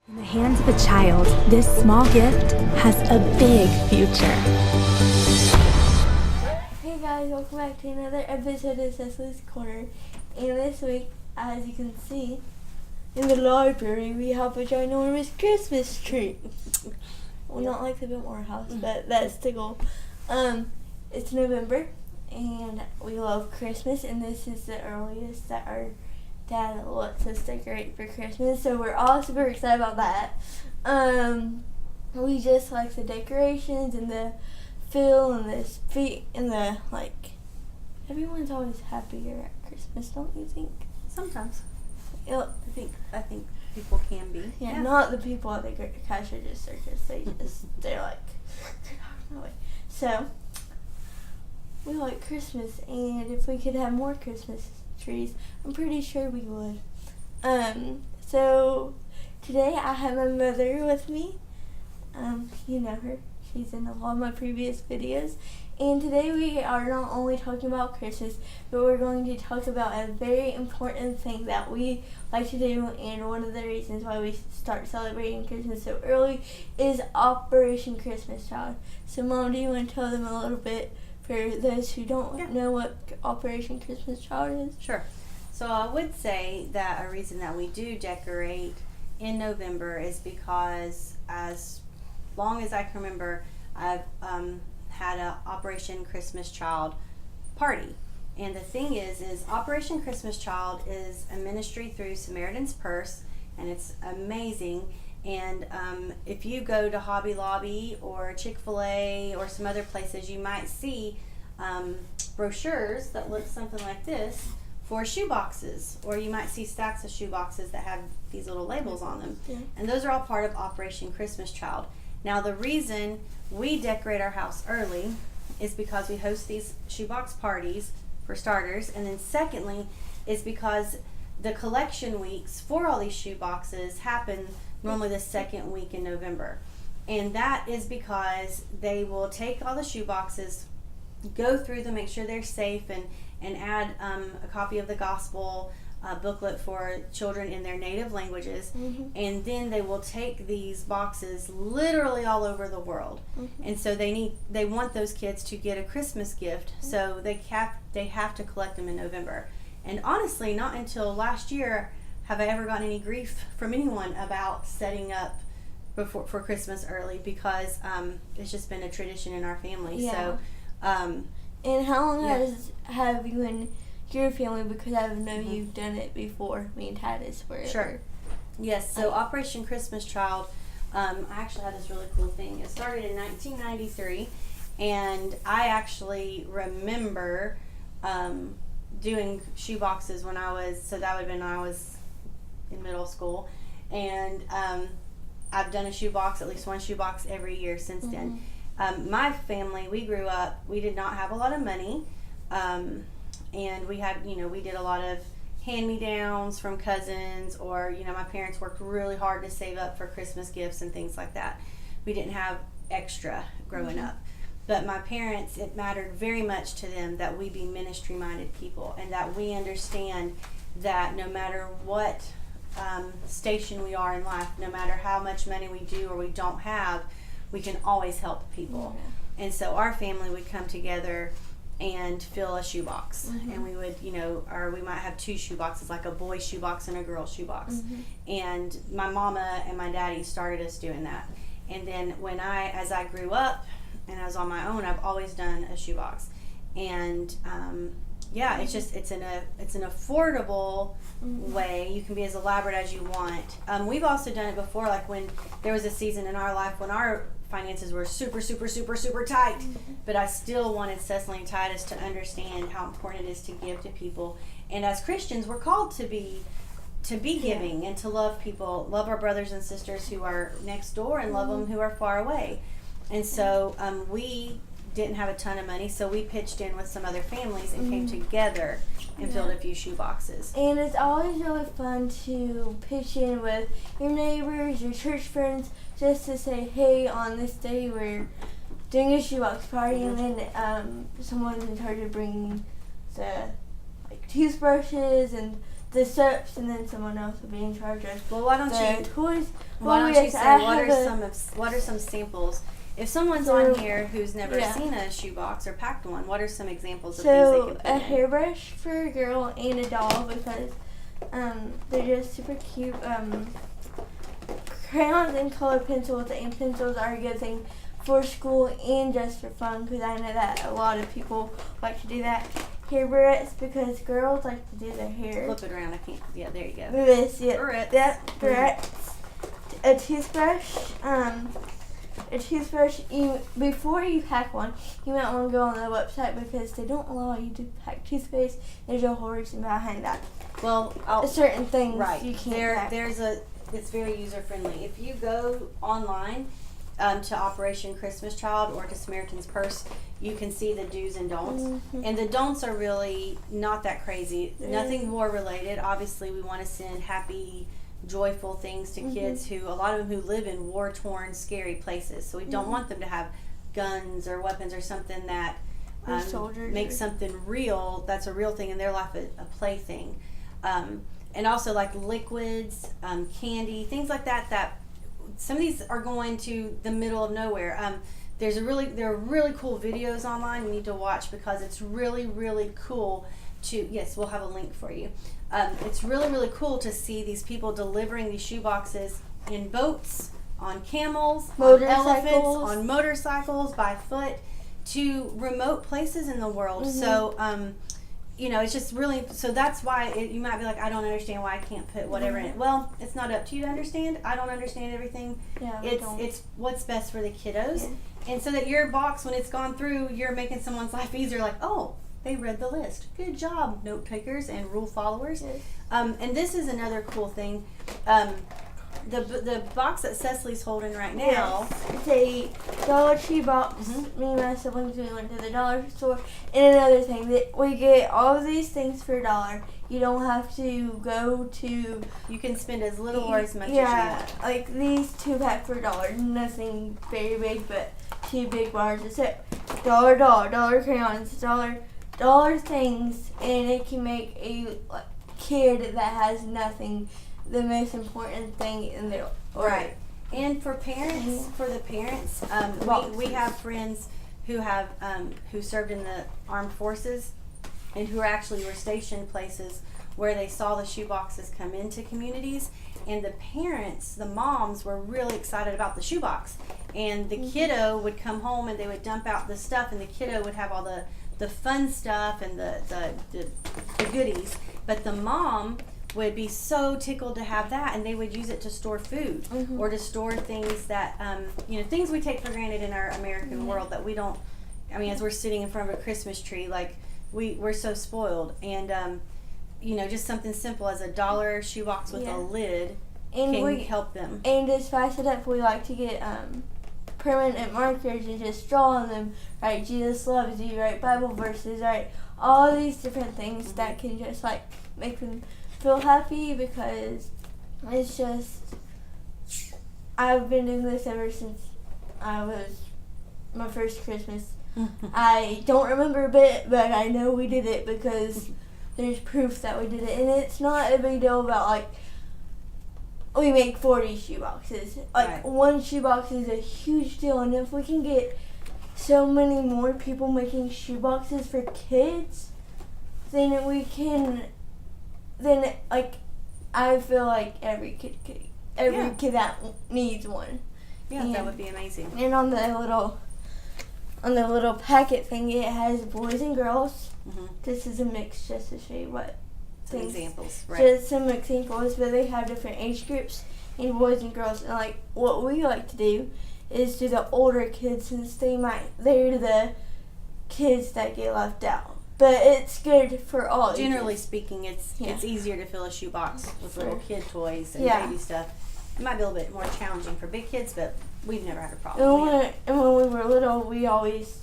In the hands of a child, this small gift has a big future. Hey guys, welcome back to another episode of Cecely's Corner. And this week, as you can see, in the library we have a ginormous Christmas tree. Well, not like the Biltmore house, but that's the goal. It's November, and we love Christmas, and this is the earliest that our Dad lets us decorate for Christmas, so we're all super excited about that. We just like the decorations and the feel and the speak and the everyone's always happier at Christmas, don't you think? Sometimes. Yep. I think people can be. Yeah, not the people at the cash register, because they're like, so we like Christmas, and if we could have more Christmas trees, I'm pretty sure we would. So today I have my mother with me. You know her. She's in a lot of my previous videos. And today we are not only talking about Christmas, but we're going to talk about a very important thing that we like to do, and one of the reasons why we start celebrating Christmas so early is Operation Christmas Child. So Mom, do you want to tell them a little bit for those who don't know what Operation Christmas Child is? Sure. So I would say that a reason that we do decorate in November is because as long as I can remember, I've had a Operation Christmas Child party. And the thing is Operation Christmas Child is a ministry through Samaritan's Purse, and it's amazing. And if you go to Hobby Lobby or Chick-fil-A or some other places, you might see brochures that look something like this for shoeboxes, or you might see stacks of shoeboxes that have these little labels on them. Yeah. And those are all part of Operation Christmas Child. Now, the reason we decorate our house early is because we host these shoebox parties, for starters, and then secondly is because the collection weeks for all these shoeboxes happen normally the second week in November. And that is because they will take all the shoeboxes, go through them, make sure they're safe, and add a copy of the gospel booklet for children in their native languages. Mm-hmm. And then they will take these boxes literally all over the world. Mm-hmm. And so they want those kids to get a Christmas gift, mm-hmm. so they have to collect them in November. And honestly, not until last year have I ever gotten any grief from anyone about setting up for Christmas early, because it's just been a tradition in our family. Yeah. So, and how long have you and your family, because I know you've done it before, me and Titus were. Sure. Yes, so Operation Christmas Child, I actually had this really cool thing. It started in 1993, and I actually remember doing shoeboxes when I was in middle school, and I've done a shoebox, at least one shoebox every year since then. My family, we grew up, we did not have a lot of money, and we had, we did a lot of hand-me-downs from cousins, or, my parents worked really hard to save up for Christmas gifts and things like that. We didn't have extra growing up. But my parents, it mattered very much to them that we be ministry-minded people, and that we understand that no matter what station we are in life, no matter how much money we do or we don't have, we can always help people. Yeah. And so our family would come together and fill a shoebox. Mm-hmm. And we would, or we might have two shoeboxes, like a boy's shoebox and a girl's shoebox. Mm-hmm. And my mama and my daddy started us doing that. And then as I grew up and I was on my own, I've always done a shoebox. And it's an affordable way. You can be as elaborate as you want. We've also done it before, like when there was a season in our life when our finances were super, super, super, super tight, but I still wanted Cecily and Titus to understand how important it is to give to people. And as Christians, we're called to be giving and to love people, love our brothers and sisters who are next door, and love them who are far away. And so we didn't have a ton of money, so we pitched in with some other families and came together and filled a few shoe boxes. And it's always really fun to pitch in with your neighbors, your church friends, just to say, hey, on this day we're doing a shoebox party, and then someone's in charge of bringing the toothbrushes and the soaps, and then someone else will be in charge of Well, why don't the you toys. Why Well, don't you yes, say I what have are some samples? If someone's So, on here who's never yeah. seen a shoebox or packed one, what are some examples of So things they can put a in? hairbrush for a girl and a doll because they're just super cute. Crayons and colored pencils and pencils are a good thing for school and just for fun because I know that a lot of people like to do that. Hair barrettes because girls like to do their hair. Flip it around. I can't. Yeah, there you go. This, yeah, Barrettes. that barrettes. A toothbrush. Before you pack one, you might want to go on the website because they don't allow you to pack toothpaste. There's a whole reason behind that. Well, Certain things right. you can't pack. It's very user friendly. If you go online to Operation Christmas Child or to Samaritan's Purse, you can see the do's and don'ts. Mm-hmm. And the don'ts are really not that crazy. Nothing war related. Obviously, we want to send happy, joyful things to kids who, a lot of them who live in war-torn, scary places. So we don't want them to have guns or weapons or something that makes something real, that's a real thing in their life, a plaything. And also like liquids, candy, things like that some of these are going to the middle of nowhere. There are really cool videos online you need to watch because it's really, really cool to, yes, we'll have a link for you. It's really, really cool to see these people delivering these shoeboxes in boats, on camels, on elephants, on motorcycles, by foot, to remote places in the world. So, it's just really, so that's why you might be like, I don't understand why I can't put whatever in it. Well, it's not up to you to understand. I don't understand everything. Yeah, it's what's best for the kiddos. Yeah. And so that your box, when it's gone through, you're making someone's life easier, like, oh, they read the list. Good job, note takers and rule followers. Yes. And this is another cool thing. The box that Cecely's holding right now. Yes. It's a Dollar Tree box. Me and my siblings, we went to the dollar store. And another thing, that we get all of these things for $1. You don't have to go to... You can spend as little or as much as you want. Like these 2-pack for $1. Nothing very big, but 2 big bars. It's $1 crayons, dollar things, and it can make a kid that has nothing the most important thing in their life. Right. And for parents, we have friends who have who served in the armed forces and who were stationed places where they saw the shoeboxes come into communities, and the parents, the moms, were really excited about the shoebox, and the kiddo would come home and they would dump out the stuff, and the kiddo would have all the fun stuff and the goodies, but the mom would be so tickled to have that, and they would use it to store food or to store things that things we take for granted in our American world that we don't. I mean, as we're sitting in front of a Christmas tree, like we're so spoiled, and just something simple as a $1 shoebox with a lid can help them. And to spice it up, we like to get permanent markers and just draw on them. Write Jesus loves you, write Bible verses, write all these different things that can just make them feel happy, because it's just, I've been doing this ever since I was my first Christmas. I don't remember a bit, but I know we did it because there's proof that we did it, and it's not a big deal about we make 40 shoeboxes. One shoebox is a huge deal, and if we can get so many more people making shoeboxes for kids, then I feel like every kid that needs one. Yeah, that would be amazing. And on the little packet thing, it has boys and girls. This is a mix just to show you what some examples, right? Just some examples, but they have different age groups and boys and girls. And what we like to do is do the older kids, since they're the kids that get left out. But it's good for all. Generally speaking, it's easier to fill a shoebox with little kid toys and baby stuff. It might be a little bit more challenging for big kids, but we've never had a problem. And when we were little, we always,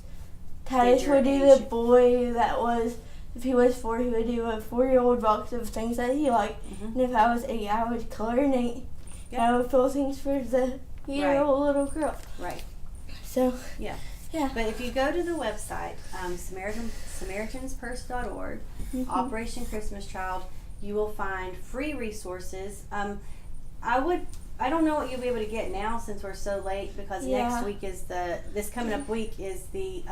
Titus would do the boy that was, if he was 4, he would do a 4-year-old box of things that he liked. And if I was 8, I would color in 8. And I would fill things for the year-old little girl. Right. So, yeah. But if you go to the website, SamaritansPurse.org, Operation Christmas Child, You will find free resources. I don't know what you'll be able to get now since we're so late, because next week is this coming up week is the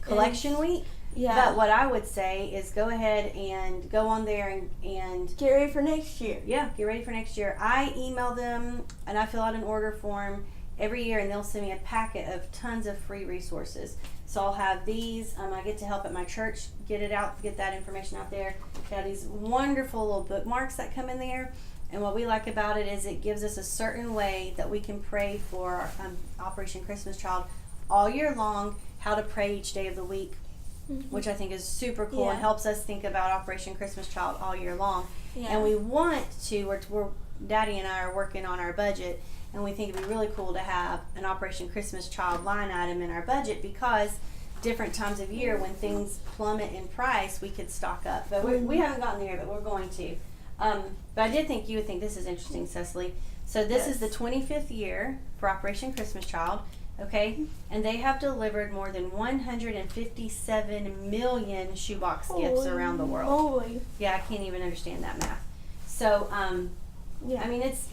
collection week. Yeah. But what I would say is go ahead and go on there and get ready for next year. Yeah, get ready for next year. I email them and I fill out an order form every year, and they'll send me a packet of tons of free resources. So I'll have these. I get to help at my church get that information out there. They have these wonderful little bookmarks that come in there. And what we like about it is it gives us a certain way that we can pray for Operation Christmas Child all year long, how to pray each day of the week, which I think is super cool and helps us think about Operation Christmas Child all year long. Yeah. And we want to, Daddy and I are working on our budget, and we think it'd be really cool to have an Operation Christmas Child line item in our budget, because different times of year when things plummet in price, we could stock up. But we haven't gotten there, but we're going to. But I did think you would think this is interesting, Cecily. So this is the 25th year for Operation Christmas Child, okay? And they have delivered more than 157 million shoebox gifts around the world. Holy. Yeah, I can't even understand that math. So, I mean, it's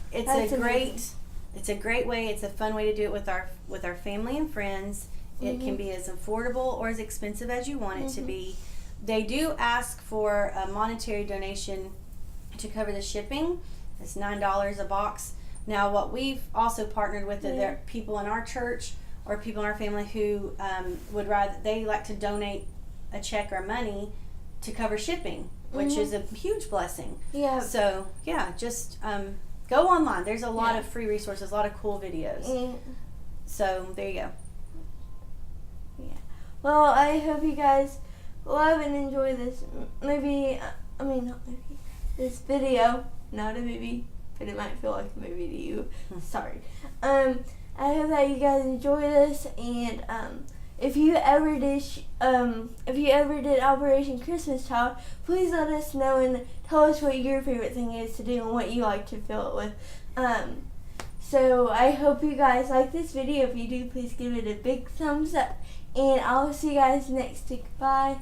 a great way. It's a fun way to do it with our family and friends. It can be as affordable or as expensive as you want it to be. They do ask for a monetary donation to cover the shipping. It's $9 a box. Now, what we've also partnered with, there are people in our church or people in our family who they like to donate a check or money to cover shipping, which is a huge blessing. Yeah. So just go online. There's a lot of free resources, a lot of cool videos. So there you go. Yeah. Well, I hope you guys love and enjoy this this video. Not a movie, but it might feel like a movie to you. Sorry. I hope that you guys enjoy this, and if you ever did Operation Christmas Child, please let us know and tell us what your favorite thing is to do and what you like to fill it with. So I hope you guys like this video. If you do, please give it a big thumbs up, and I'll see you guys next week. Bye.